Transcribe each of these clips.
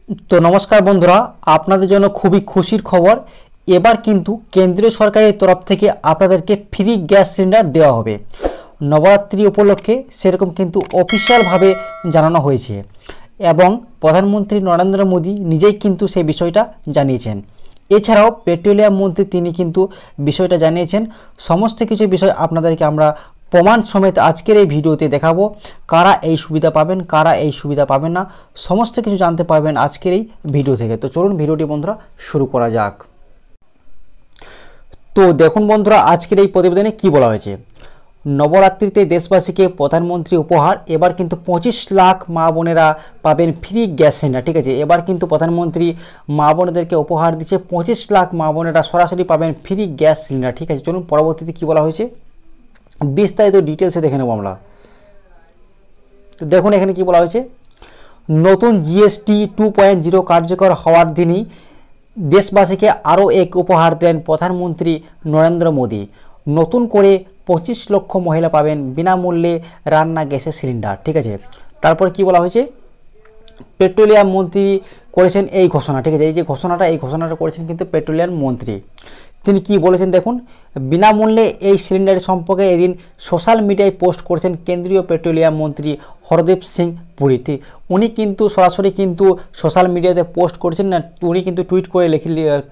তো নমস্কার বন্ধুরা, আপনাদের জন্য খুবই খুশির খবর। এবার কিন্তু কেন্দ্রীয় সরকারের তরফ থেকে আপনাদেরকে ফ্রি গ্যাস সিলিন্ডার দেওয়া হবে। নবরাত্রি উপলক্ষে সেরকম কিন্তু অফিসিয়ালভাবে জানানো হয়েছে এবং প্রধানমন্ত্রী নরেন্দ্র মোদী নিজেই কিন্তু সেই বিষয়টা জানিয়েছেন। এছাড়াও পেট্রোলিয়াম মন্ত্রী তিনি কিন্তু বিষয়টা জানিয়েছেন। সমস্ত কিছু বিষয় আপনাদেরকে আমরা প্রমাণ সমেত আজকের এই ভিডিওতে দেখাবো। কারা এই সুবিধা পাবেন, কারা এই সুবিধা পাবেন না, সমস্ত কিছু জানতে পারবেন আজকের এই ভিডিও থেকে। তো চলুন ভিডিওটি বন্ধুরা শুরু করা যাক। তো দেখুন বন্ধুরা, আজকের এই প্রতিবেদনে কি বলা হয়েছে। নবরাত্রিতে দেশবাসীকে প্রধানমন্ত্রী উপহার। এবার কিন্তু 25 লাখ মা বোনেরা পাবেন ফ্রি গ্যাস সিলিন্ডার। ঠিক আছে, এবার কিন্তু প্রধানমন্ত্রী মা বোনেদেরকে উপহার দিচ্ছে। 25 লাখ মা বোনেরা সরাসরি পাবেন ফ্রি গ্যাস সিলিন্ডার। ঠিক আছে, চলুন পরবর্তীতে কি বলা হয়েছে বিস্তারিত ডিটেলসে দেখে নেব আমরা। তো দেখুন এখানে কি বলা হয়েছে। নতুন জিএসটি 2.0 কার্যকর হওয়ার দিনই দেশবাসীকে আরও এক উপহার দেন প্রধানমন্ত্রী নরেন্দ্র মোদী। নতুন করে 25 লক্ষ মহিলা পাবেন বিনামূল্যে রান্না গ্যাসের সিলিন্ডার। ঠিক আছে, তারপর কি বলা হয়েছে, পেট্রোলিয়াম মন্ত্রী করেছেন এই ঘোষণা। ঠিক আছে, এই ঘোষণাটা করেছেন কিন্তু পেট্রোলিয়াম মন্ত্রী। তিনি কি বলেছেন দেখুন। বিনামূল্যে এই সিলিন্ডার সম্পর্কে এদিন সোশ্যাল মিডিয়ায় পোস্ট করেছেন কেন্দ্রীয় পেট্রোলিয়াম মন্ত্রী হরদীপ সিং পুরী। উনি কিন্তু সরাসরি কিন্তু সোশ্যাল মিডিয়াতে পোস্ট করেছেন না, উনি কিন্তু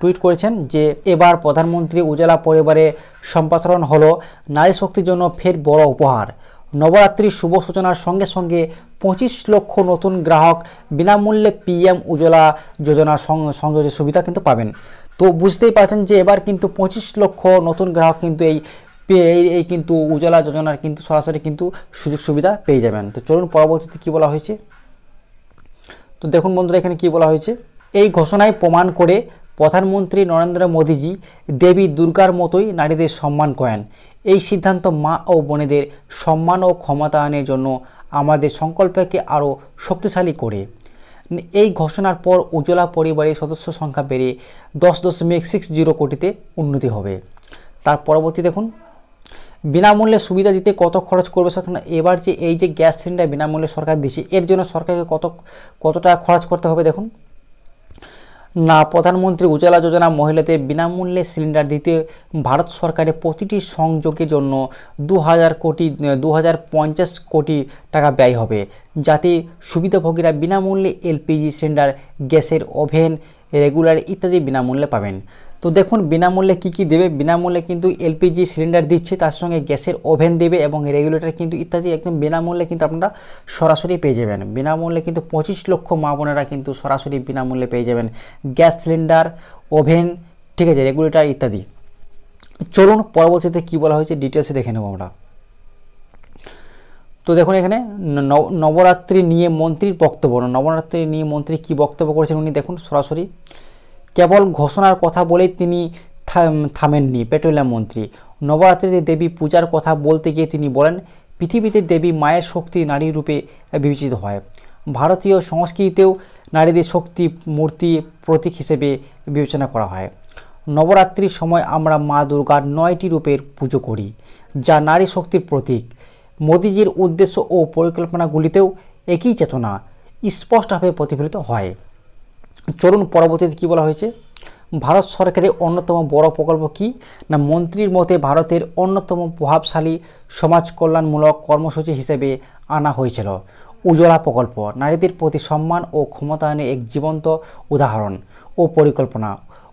টুইট করেছেন যে এবার প্রধানমন্ত্রী উজালা পরিবারে সম্প্রসারণ হলো নারী শক্তির জন্য ফের বড় উপহার। নবরাত্রির শুভ সূচনার সঙ্গে সঙ্গে 25 লক্ষ নতুন গ্রাহক বিনামূল্যে পিএম উজ্জ্বলা যোজনার সংযোগের সুবিধা কিন্তু পাবেন। তো বুঝতেই পারছেন যে এবার কিন্তু 25 লক্ষ নতুন গ্রাহক কিন্তু এই কিন্তু উজ্জ্বলা যোজনার কিন্তু সরাসরি কিন্তু সুযোগ সুবিধা পেয়ে যাবেন। তো চলুন পরবর্তীতে কী বলা হয়েছে। তো দেখুন বন্ধুরা, এখানে কি বলা হয়েছে। এই ঘোষণায় প্রমাণ করে প্রধানমন্ত্রী নরেন্দ্র মোদীজি দেবী দুর্গার মতোই নারীদের সম্মান করেন। এই সিদ্ধান্ত মা ও বোনেদের সম্মান ও ক্ষমতায়নের জন্য আমাদের সংকল্পকে আরও শক্তিশালী করে। এই ঘোষণার পর উজ্জ্বলা পরিবারের সদস্য সংখ্যা বেড়ে 10.60 কোটিতে উন্নতি হবে। তার পরবর্তী দেখুন, বিনামূল্যে সুবিধা দিতে কত খরচ করবে সরকার। এবার যে এই যে গ্যাস সিলিন্ডার বিনামূল্যে সরকার দিচ্ছে, এর জন্য সরকারকে কত টাকা খরচ করতে হবে দেখুন না। প্রধানমন্ত্রী উজ্জ্বলা যোজনা মহিলাদের বিনামূল্যে সিলিন্ডার দিতে ভারত সরকারের প্রতিটি সংযোগের জন্য 2050 কোটি টাকা ব্যয় হবে, যাতে সুবিধাভোগীরা বিনামূল্যে এলপিজি সিলিন্ডার, গ্যাসের ওভেন, রেগুলার ইত্যাদি বিনামূল্যে পাবেন। তো দেখুন বিনামূল্যে কি দেবে। বিনামূল্যে কিন্তু এলপিজি সিলিন্ডার দিচ্ছে, তার সঙ্গে গ্যাসের ওভেন দেবে এবং রেগুলেটর কিন্তু ইত্যাদি একদম বিনামূল্যে কিন্তু আপনারা সরাসরি পেয়ে যাবেন। বিনামূল্যে কিন্তু 25 লক্ষ মা বোনেরা কিন্তু সরাসরি বিনামূল্যে পেয়ে যাবেন গ্যাস সিলিন্ডার, ওভেন, ঠিক আছে, রেগুলেটর ইত্যাদি। চলুন পরবর্তীতে কি বলা হয়েছে ডিটেলসে দেখে নেব আমরা। তো দেখুন এখানে নবরাত্রি নিয়ে মন্ত্রীর বক্তব্য। নবরাত্রি নিয়ে মন্ত্রী কি বক্তব্য করেছেন উনি দেখুন সরাসরি। কেবল ঘোষণার কথা বলেই তিনি থামেননি পেট্রোলিয়াম মন্ত্রী। নবরাত্রিতে দেবী পূজার কথা বলতে গিয়ে তিনি বলেন, পৃথিবীতে দেবী মায়ের শক্তি নারী রূপে বিবেচিত হয়। ভারতীয় সংস্কৃতিতেও নারীদের শক্তি মূর্তি প্রতীক হিসেবে বিবেচনা করা হয়। নবরাত্রির সময় আমরা মা দুর্গার 9টি রূপের পুজো করি, যা নারী শক্তির প্রতীক। মোদিজির উদ্দেশ্য ও পরিকল্পনাগুলিতেও একই চেতনা স্পষ্টভাবে প্রতিফলিত হয়। চলুন পরবর্তীতে কী বলা হয়েছে। ভারত সরকারের অন্যতম বড় প্রকল্প কি না, মন্ত্রীর মতে ভারতের অন্যতম প্রভাবশালী সমাজ কল্যাণমূলক কর্মসূচি হিসেবে আনা হয়েছিল উজ্জ্বলা প্রকল্প। নারীদের প্রতি সম্মান ও ক্ষমতায়নের এক জীবন্ত উদাহরণ ও পরিকল্পনা।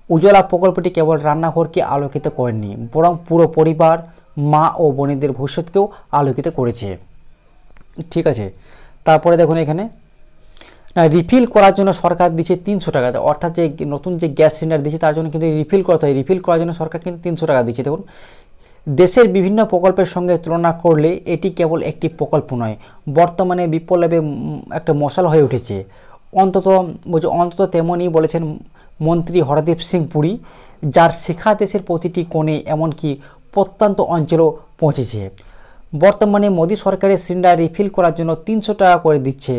উজ্জ্বলা প্রকল্পটি কেবল রান্নাঘরকে আলোকিত করেনি, বরং পুরো পরিবার, মা ও বোনেদের ভবিষ্যৎকেও আলোকিত করেছে। ঠিক আছে, তারপরে দেখুন এখানে না, রিফিল করার জন্য সরকার দিচ্ছে 300 টাকা। অর্থাৎ যে নতুন যে গ্যাস সিলিন্ডার দিচ্ছে তার জন্য কিন্তু রিফিল করতে হয়। রিফিল করার জন্য সরকার কিন্তু 300 টাকা দিচ্ছে। দেখুন দেশের বিভিন্ন প্রকল্পের সঙ্গে তুলনা করলে এটি কেবল একটি প্রকল্প নয়, বর্তমানে বিপ্লবে একটা মশাল হয়ে উঠেছে। অন্তত তেমনই বলেছেন মন্ত্রী হরদীপ সিং পুরী, যার শিক্ষা দেশের প্রতিটি কোণে এমনকি প্রত্যন্ত অঞ্চলেও পৌঁছেছে। বর্তমানে মোদী সরকারের সিলিন্ডার রিফিল করার জন্য 300 টাকা করে দিচ্ছে।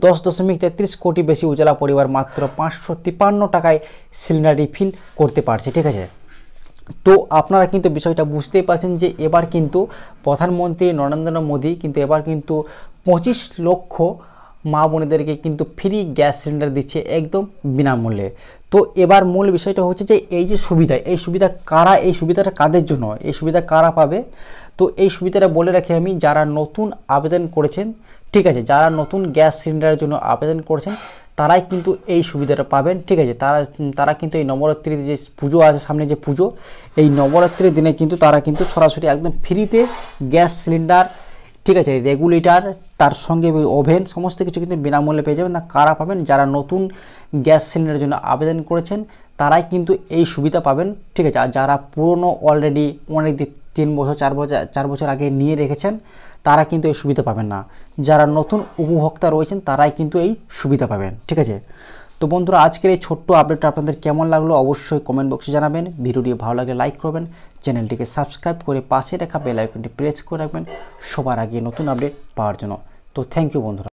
10.33 কোটি বেশি উজ্জ্বলা পরিবার মাত্র 553 টাকায় সিলিন্ডার রিফিল করতে পারছে। ঠিক আছে, তো আপনারা কিন্তু বিষয়টা বুঝতেই পারছেন যে এবার কিন্তু প্রধানমন্ত্রী নরেন্দ্র মোদী কিন্তু এবার কিন্তু 25 লক্ষ মা বোনেদেরকে কিন্তু ফ্রি গ্যাস সিলিন্ডার দিচ্ছে একদম বিনামূল্যে। তো এবার মূল বিষয়টা হচ্ছে যে এই যে সুবিধা, এই সুবিধা কারা, এই সুবিধাটা কাদের জন্য, এই সুবিধা কারা পাবে। তো এই সুবিধাটা বলে রাখি আমি, যারা নতুন আবেদন করেছেন, ঠিক আছে, যারা নতুন গ্যাস সিলিন্ডারের জন্য আবেদন করেছেন তারাই কিন্তু এই সুবিধাটা পাবেন, ঠিক আছে। তারা কিন্তু এই নবরাত্রির যে পুজো আছে, সামনে যে পুজো, এই নবরাত্রির দিনে কিন্তু তারা কিন্তু সরাসরি একদম ফ্রিতে গ্যাস সিলিন্ডার, ঠিক আছে, রেগুলেটর, তার সঙ্গে ওভেন, সমস্ত কিছু কিন্তু বিনামূল্যে পেয়ে যাবেন। না কারা পাবেন? যারা নতুন গ্যাস সিলিন্ডারের জন্য আবেদন করেছেন তারাই কিন্তু এই সুবিধা পাবেন, ঠিক আছে। আর যারা পুরনো অলরেডি অনেক 3 বছর 4 বছর আগে নিয়ে রেখেছেন তারা কিন্তু এই সুবিধা পাবেন না। যারা নতুন উপভোক্তা রয়েছেন তারাই কিন্তু এই সুবিধা পাবেন, ঠিক আছে। তো বন্ধুরা, আজকের এই ছোট্ট আপডেটটা আপনাদের কেমন লাগলো অবশ্যই কমেন্ট বক্সে জানাবেন। ভিডিওটি ভালো লাগলে লাইক করবেন, চ্যানেলটিকে সাবস্ক্রাইব করে পাশে রাখা বেল আইকনটি প্রেস করে রাখবেন সবার আগে নতুন আপডেট পাওয়ার জন্য। তো থ্যাংক ইউ বন্ধুরা।